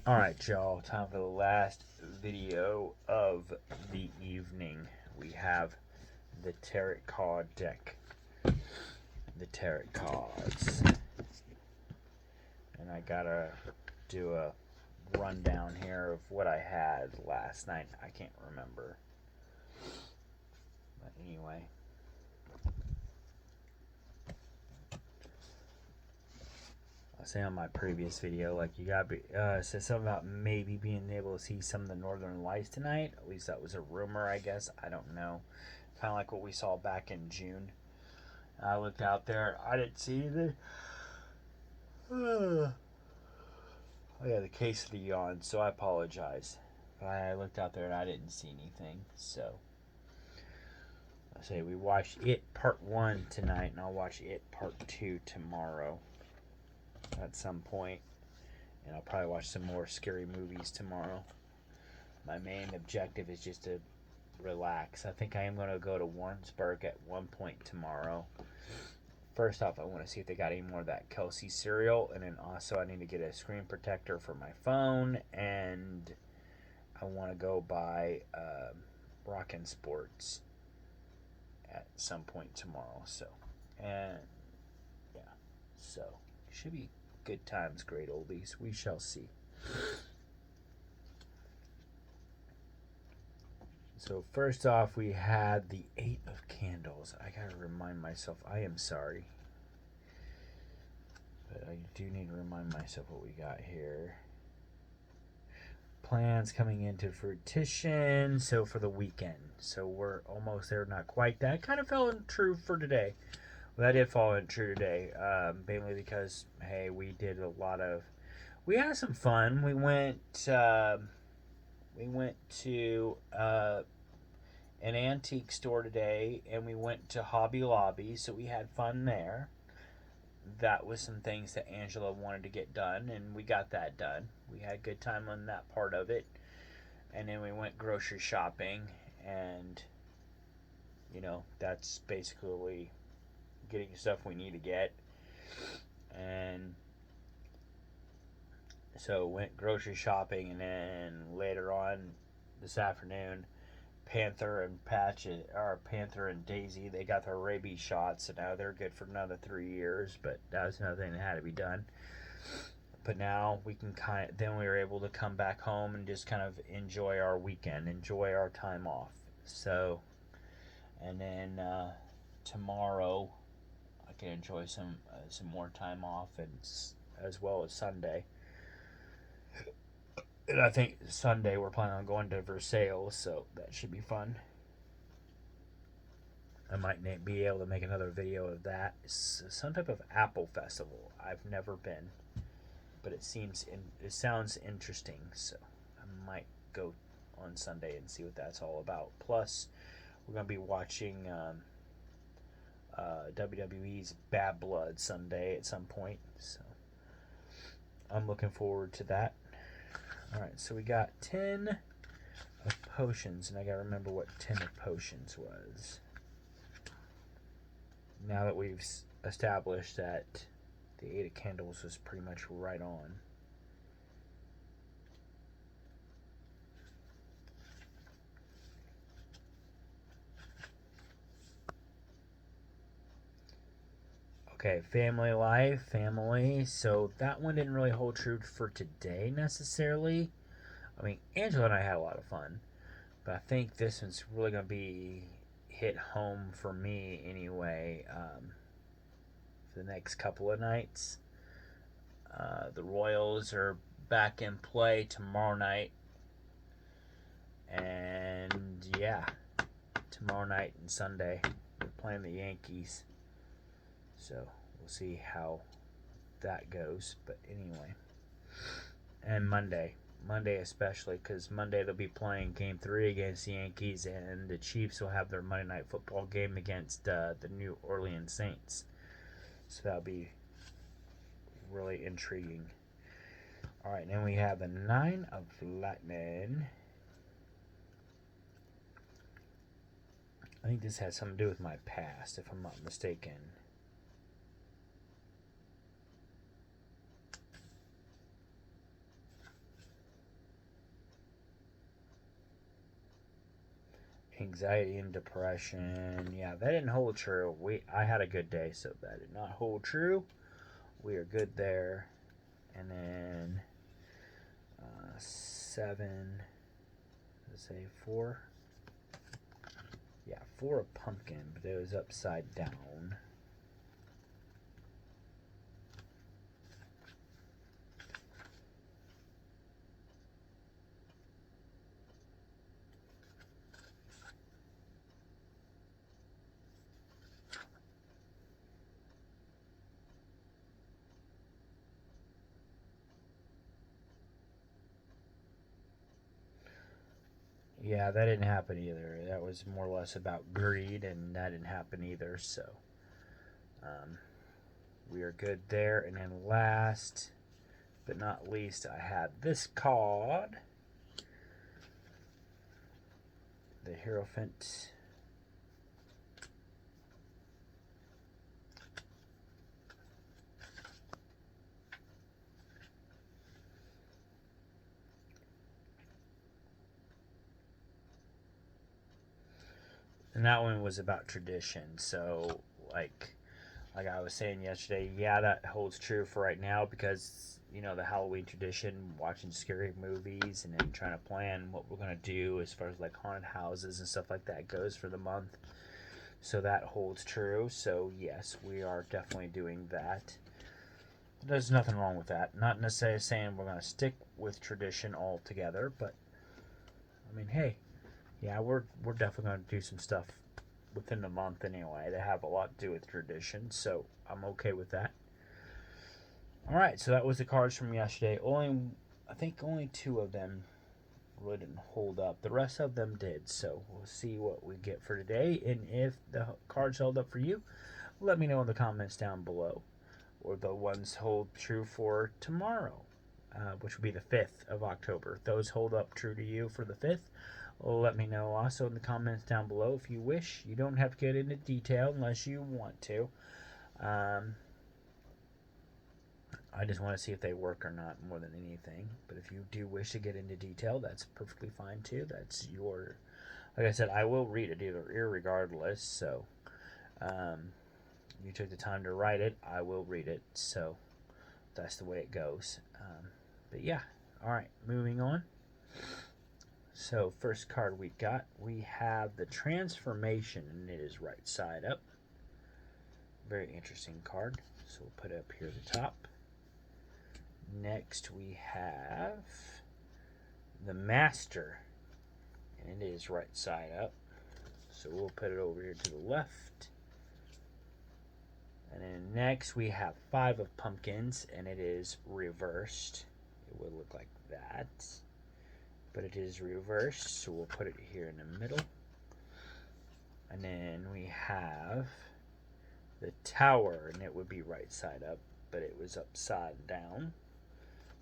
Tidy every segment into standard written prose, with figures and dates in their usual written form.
Alright, y'all, time for the last video of the evening. We have the tarot card deck. The tarot cards. And I gotta do a rundown here of what I had last night. I can't remember. But anyway. I say on my previous video, like, you gotta be, said something about maybe being able to see some of the northern lights tonight. At least that was a rumor, I guess. I don't know. Kind of like what we saw back in June. I looked out there. I didn't see anything. Oh yeah, the case of the yawn, so I apologize. But I looked out there and I didn't see anything. So I say we watched It Part 1 tonight, and I'll watch It Part 2 tomorrow at some point. And I'll probably watch some more scary movies tomorrow. My main objective is just to relax. I think I am going to go to Warrensburg at one point tomorrow. First off, I want to see if they got any more of that Kelsey cereal, and then also I need to get a screen protector for my phone, and I want to go buy Rockin' Sports at some point tomorrow. So, and yeah, so should be good times, great oldies. We shall see. So first off, we had the Eight of Candles. I gotta remind myself, I am sorry, but I do need to remind myself what we got here. Plans coming into fruition, so for the weekend. So we're almost there, not quite. That kind of fell in true for today. Well, that did fall in true today, mainly because, hey, we did a lot of, we had some fun. We went to an antique store today, and we went to Hobby Lobby, so we had fun there. That was some things that Angela wanted to get done, and we got that done. We had a good time on that part of it. And then we went grocery shopping, and that's basically getting stuff we need to get. And so went grocery shopping, and then later on this afternoon, Panther and Daisy, they got their rabies shots, and now they're good for another 3 years. But that was another thing that had to be done. But now we can then we were able to come back home and just kind of enjoy our weekend, enjoy our time off. So, and then tomorrow I can enjoy some more time off, and as well as Sunday. And I think Sunday we're planning on going to Versailles, so that should be fun. I might be able to make another video of that. It's some type of apple festival. I've never been, but it sounds interesting, so I might go on Sunday and see what that's all about. Plus, we're going to be watching WWE's Bad Blood Sunday at some point, so I'm looking forward to that. Alright, so we got 10 of potions, and I gotta remember what 10 of potions was. Now that we've established that the 8 of candles was pretty much right on. Okay, family life, family. So that one didn't really hold true for today necessarily. I mean, Angela and I had a lot of fun, but I think this one's really going to be hit home for me anyway for the next couple of nights. The Royals are back in play tomorrow night. And yeah, tomorrow night and Sunday we're playing the Yankees. So we'll see how that goes. But anyway, and Monday especially, because Monday they'll be playing Game 3 against the Yankees, and the Chiefs will have their Monday Night Football game against the New Orleans Saints. So that'll be really intriguing. Alright, then we have the 9 of Lightning. I think this has something to do with my past, if I'm not mistaken. Anxiety and depression. Yeah, that didn't hold true. I had a good day, so that did not hold true. We are good there. And then 7. Let's say 4. Yeah, 4 of pumpkin, but it was upside down. Yeah, that didn't happen either. That was more or less about greed, and that didn't happen either. So um, we are good there. And then last but not least, I had this card, the Hierophant. And that one was about tradition. So, like I was saying yesterday, yeah, that holds true for right now because the Halloween tradition, watching scary movies, and then trying to plan what we're gonna do as far as like haunted houses and stuff like that goes for the month. So that holds true. So yes, we are definitely doing that. There's nothing wrong with that. Not necessarily saying we're gonna stick with tradition altogether, but I mean, hey, yeah, we're definitely gonna do some stuff within the month anyway that have a lot to do with tradition. So I'm okay with that. All right, so that was the cards from yesterday. I think only 2 of them really didn't hold up. The rest of them did. So we'll see what we get for today, and if the cards held up for you, let me know in the comments down below, or the ones hold true for tomorrow, which will be the 5th of October. If those hold up true to you for the 5th, let me know also in the comments down below if you wish. You don't have to get into detail unless you want to. I just want to see if they work or not more than anything. But if you do wish to get into detail, that's perfectly fine too. That's your, like I said, I will read it irregardless. So you took the time to write it, I will read it. So that's the way it goes. But yeah, all right, moving on. So first card we have the Transformation, and it is right side up. Very interesting card. So we'll put it up here at the top. Next we have the Master, and it is right side up. So we'll put it over here to the left. And then next we have 5 of Pumpkins, and it is reversed. It would look like that, but it is reversed, so we'll put it here in the middle. And then we have the Tower, and it would be right side up, but it was upside down.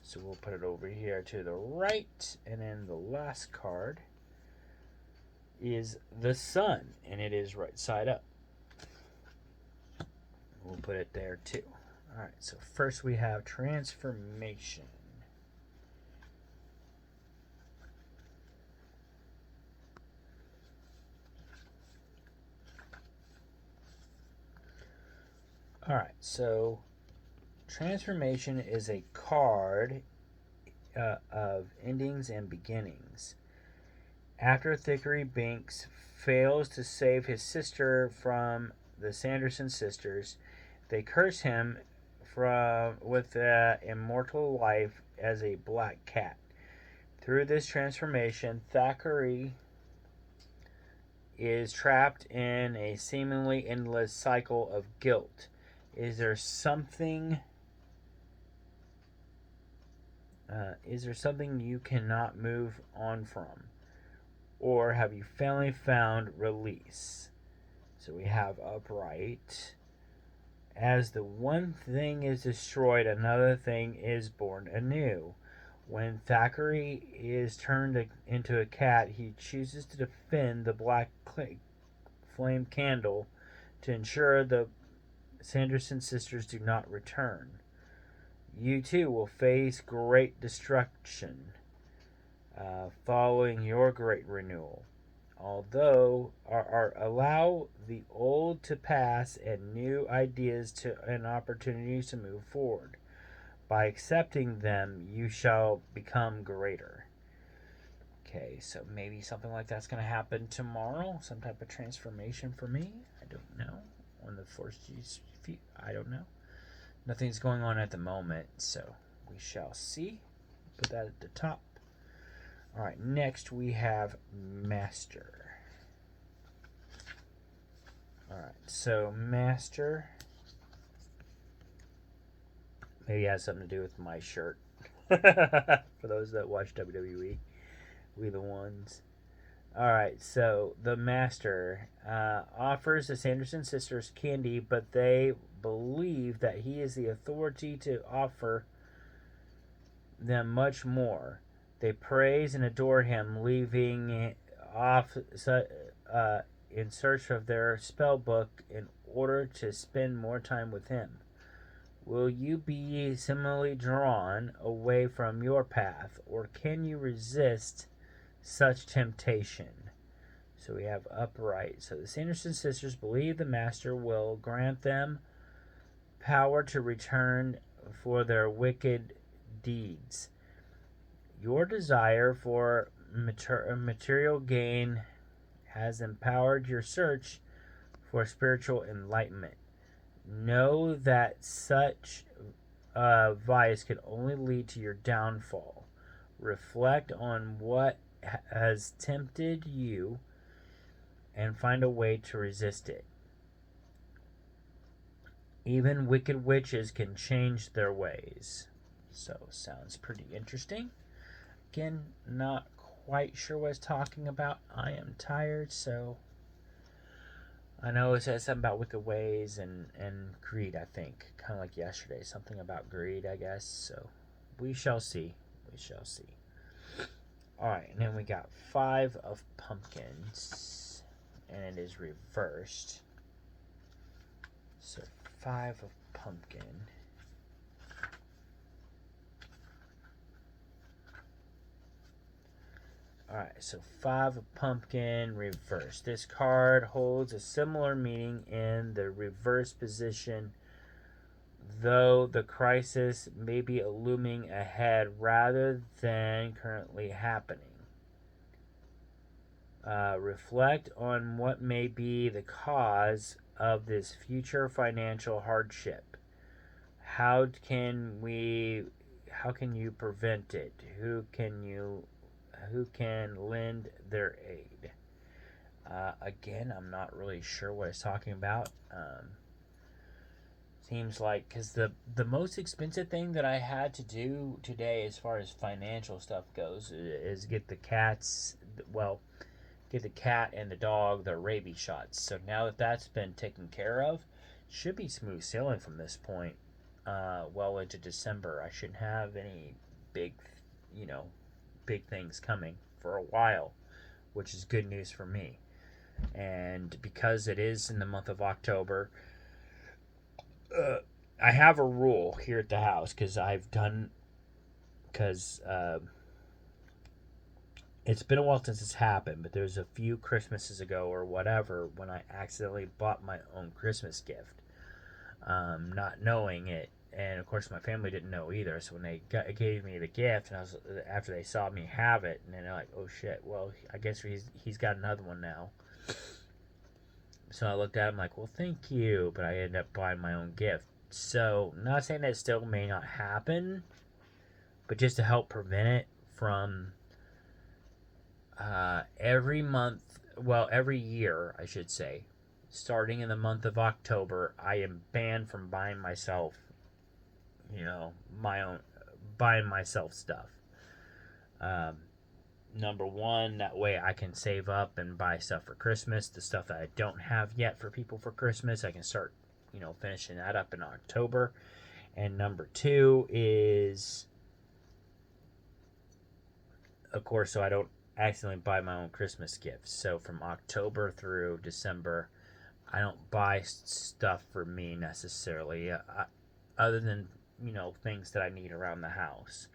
So we'll put it over here to the right. And then the last card is the Sun, and it is right side up. We'll put it there too. Alright, so first we have Transformation. Alright, so Transformation is a card of endings and beginnings. After Thickery Binks fails to save his sister from the Sanderson sisters, they curse him with immortal life as a black cat. Through this transformation, Thackeray is trapped in a seemingly endless cycle of guilt. Is there something you cannot move on from? Or have you finally found release? So we have upright. As the one thing is destroyed, another thing is born anew. When Thackeray is turned into a cat, he chooses to defend the black flame candle to ensure the Sanderson sisters do not return. You too will face great destruction following your great renewal. although are allow the old to pass and new ideas to and opportunities to move forward. By accepting them, you shall become greater. Okay, so maybe something like that's going to happen tomorrow. Some type of transformation for me. I don't know. On the Force G's feet. I don't know. Nothing's going on at the moment, so we shall see. Put that at the top. All right, next we have Master. All right, so Master maybe has something to do with my shirt. For those that watch WWE, we the ones. All right, so the Master offers the Sanderson sisters candy, but they believe that he is the authority to offer them much more. They praise and adore him, leaving off in search of their spell book in order to spend more time with him. Will you be similarly drawn away from your path, or can you resist such temptation? So we have upright. So the Sanderson sisters believe the Master will grant them power to return for their wicked deeds. Your desire for material gain has empowered your search for spiritual enlightenment. Know that such vice can only lead to your downfall. Reflect on what has tempted you and find a way to resist it. Even wicked witches can change their ways. So, sounds pretty interesting. Again, not quite sure what it's talking about. I am tired, so I know it says something about wicked ways and greed, I think. Kind of like yesterday. Something about greed, I guess. So, we shall see. We shall see. Alright, and then we got 5 of pumpkins. And it is reversed. So, 5 of pumpkin. Alright, so 5 of pumpkin reversed. This card holds a similar meaning in the reverse position, though the crisis may be looming ahead rather than currently happening. Reflect on what may be the cause of this future financial hardship. How can you prevent it? Who can lend their aid? Again, I'm not really sure what it's talking about. Seems like, because the most expensive thing that I had to do today as far as financial stuff goes is get the cat and the dog their rabies shots. So now that that's been taken care of, should be smooth sailing from this point well into December. I shouldn't have any big things coming for a while, which is good news for me. And because it is in the month of October, I have a rule here at the house because it's been a while since it's happened, but there's a few Christmases ago or whatever when I accidentally bought my own Christmas gift, not knowing it. And of course, my family didn't know either. So when they gave me the gift, and after they saw me have it, and then they're like, "Oh shit! Well, I guess he's got another one now." So I looked at him like, "Well, thank you," but I ended up buying my own gift. So not saying that still may not happen, but just to help prevent it from every year, I should say, starting in the month of October, I am banned from buying myself buying myself stuff. Number one, that way I can save up and buy stuff for Christmas. The stuff that I don't have yet for people for Christmas, I can start, finishing that up in October. And number two is, of course, so I don't accidentally buy my own Christmas gifts. So from October through December, I don't buy stuff for me necessarily, other than things that I need around the house.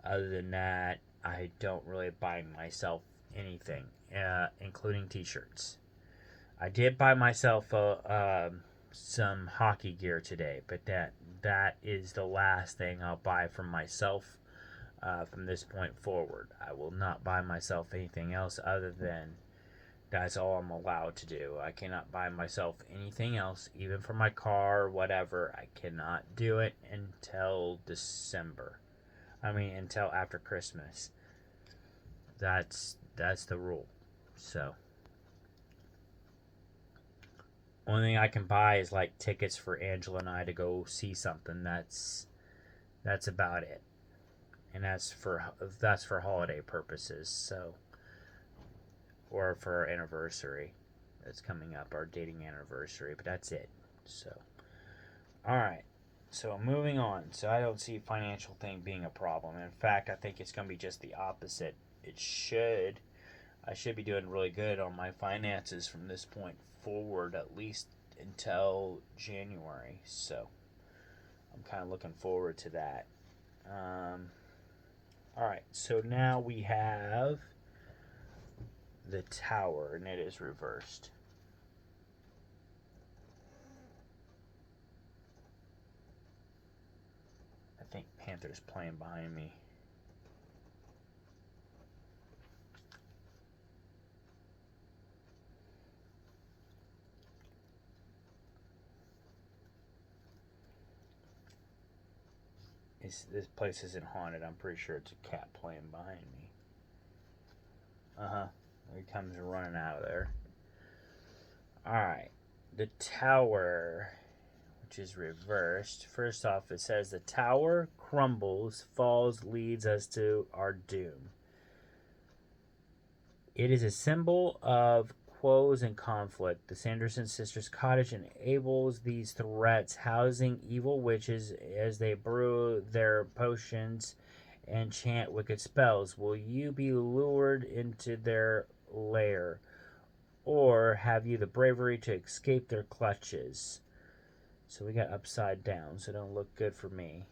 Other than that, I don't really buy myself anything, including t-shirts. I did buy myself some hockey gear today, but that is the last thing I'll buy from myself from this point forward. I will not buy myself anything else other than that's all I'm allowed to do. I cannot buy myself anything else, even for my car or whatever. I cannot do it until December. I mean, until after Christmas. That's the rule. So, only thing I can buy is like tickets for Angela and I to go see something. That's about it, and that's for holiday purposes. So, or for our anniversary that's coming up, our dating anniversary. But that's it. So, all right. So moving on. So I don't see financial thing being a problem. In fact, I think it's going to be just the opposite. I should be doing really good on my finances from this point forward, at least until January. So I'm kind of looking forward to that. All right, so now we have the tower, and it is reversed. I think Panther's playing behind me. This place isn't haunted. I'm pretty sure it's a cat playing behind me. He comes running out of there. Alright. The tower, which is reversed. First off, it says the tower crumbles, falls, leads us to our doom. It is a symbol of quarrels and conflict. The Sanderson sisters' cottage enables these threats, housing evil witches as they brew their potions and chant wicked spells. Will you be lured into their lair, or have you the bravery to escape their clutches? So we got upside down, so don't look good for me.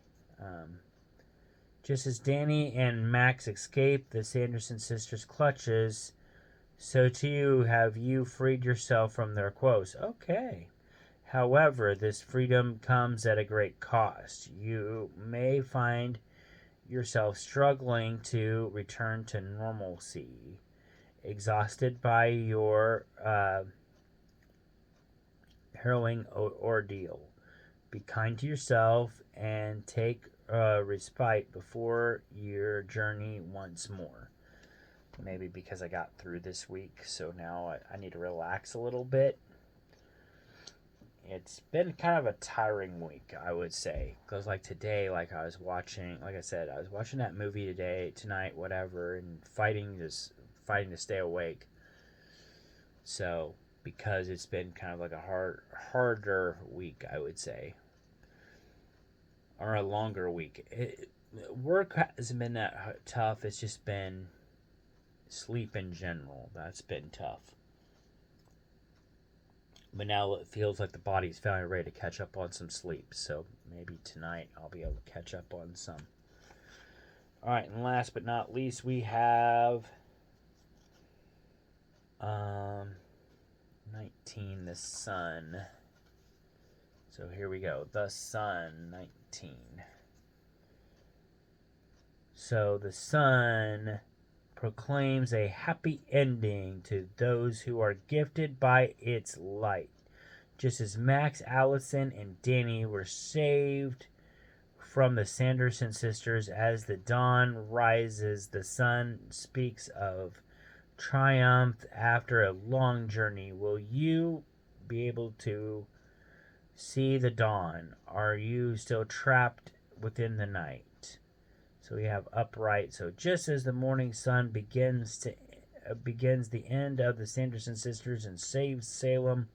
Just as Danny and Max escape the Sanderson sisters' clutches, so too have you freed yourself from their quotes. Okay. However, this freedom comes at a great cost. You may find yourself struggling to return to normalcy, exhausted by your harrowing ordeal. Be kind to yourself and take respite before your journey once more. Maybe because I got through this week, so now I need to relax a little bit. It's been kind of a tiring week, I would say, because like today, like I was watching that movie tonight, whatever, and fighting to stay awake. So because it's been kind of like a harder week, I would say, or a longer week. Work hasn't been that tough. It's just been sleep in general. That's been tough. But now it feels like the body's finally ready to catch up on some sleep. So maybe tonight I'll be able to catch up on some. Alright, and last but not least, we have 19, the sun. So here we go. The sun, 19. So the sun proclaims a happy ending to those who are gifted by its light. Just as Max, Allison, and Danny were saved from the Sanderson sisters as the dawn rises, the sun speaks of triumph after a long journey. Will you be able to see the dawn? Are you still trapped within the night? So we have upright. So just as the morning sun begins the end of the Sanderson sisters and saves Salem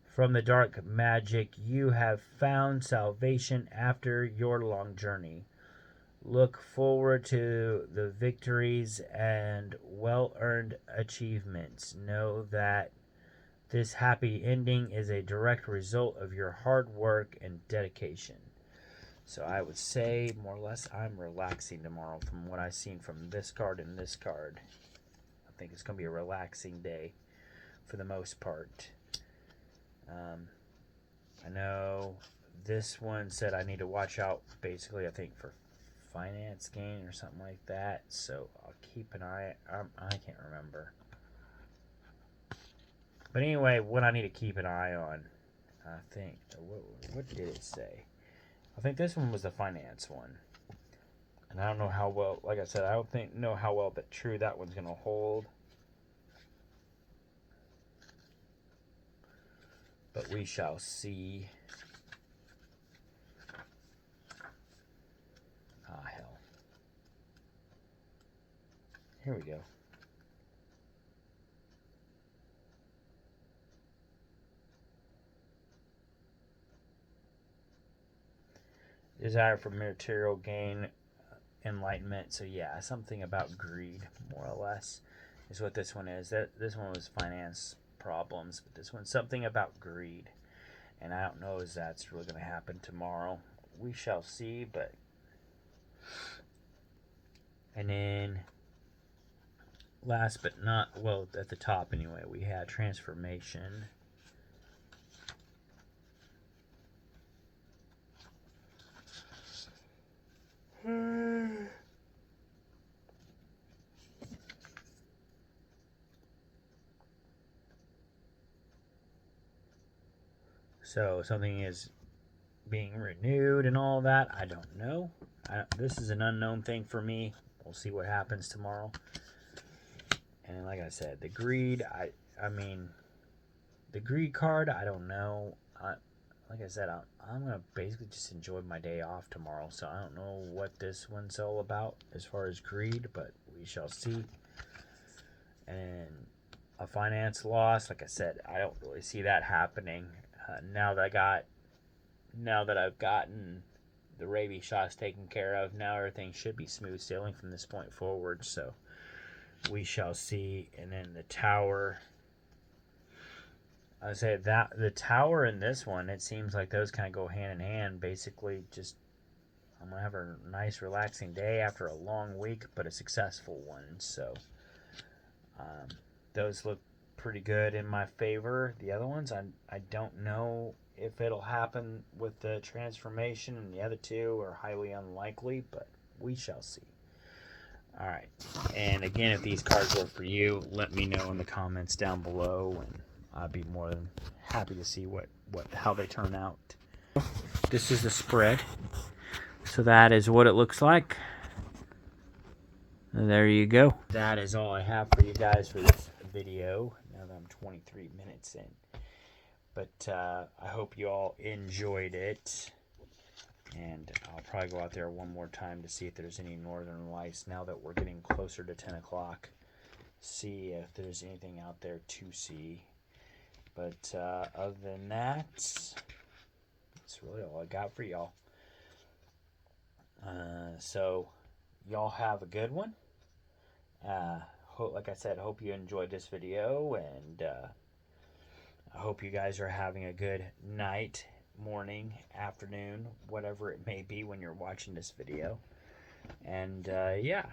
from the dark magic, you have found salvation after your long journey. Look forward to the victories and well-earned achievements. Know that this happy ending is a direct result of your hard work and dedication. So I would say, more or less, I'm relaxing tomorrow from what I've seen from this card and this card. think it's going to be a relaxing day for the most part. I know this one said I need to watch out, basically, I think, for finance gain or something like that. So I'll keep an eye. I can't remember. But anyway, what I need to keep an eye on, I think, what did it say? I think this one was the finance one. And I don't know how well, like I said, I don't know how well, but true, that one's going to hold. But we shall see. Ah, hell. Here we go. Desire for material gain, enlightenment. So yeah, something about greed, more or less, is what this one is. This one was finance problems, but this one's something about greed. And I don't know if that's really going to happen tomorrow. We shall see, but... And then, last but not, well, at the top anyway, we had transformation. So something is being renewed and all that. I don't know. This is an unknown thing for me. We'll see what happens tomorrow. And like I said, the greed, I mean, the greed card, I don't know. Like I said, I'm going to basically just enjoy my day off tomorrow. So I don't know what this one's all about as far as greed, but we shall see. And a finance loss, like I said, I don't really see that happening. Now that I've gotten the rabies shots taken care of, now everything should be smooth sailing from this point forward. So we shall see. And then the tower, I say that the tower and this one, it seems like those kind of go hand in hand. Basically, just I'm gonna have a nice relaxing day after a long week, but a successful one. So those look pretty good in my favor. The other ones, I don't know if it'll happen with the transformation, and the other two are highly unlikely, but we shall see. All right, and again, if these cards work for you, let me know in the comments down below, and I'd be more than happy to see how they turn out. This is the spread, so that is what it looks like. And there you go. That is all I have for you guys for this video. Now that I'm 23 minutes in, but I hope you all enjoyed it. And I'll probably go out there one more time to see if there's any northern lights now that we're getting closer to 10 o'clock. See if there's anything out there to see. But other than that, that's really all I got for y'all. So y'all have a good one. Like I said, hope you enjoyed this video, and I hope you guys are having a good night, morning, afternoon, whatever it may be when you're watching this video. And yeah,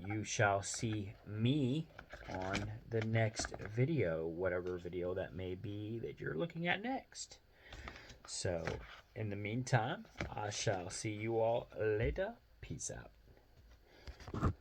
you shall see me on the next video, whatever video that may be that you're looking at next. So in the meantime, I shall see you all later. Peace out.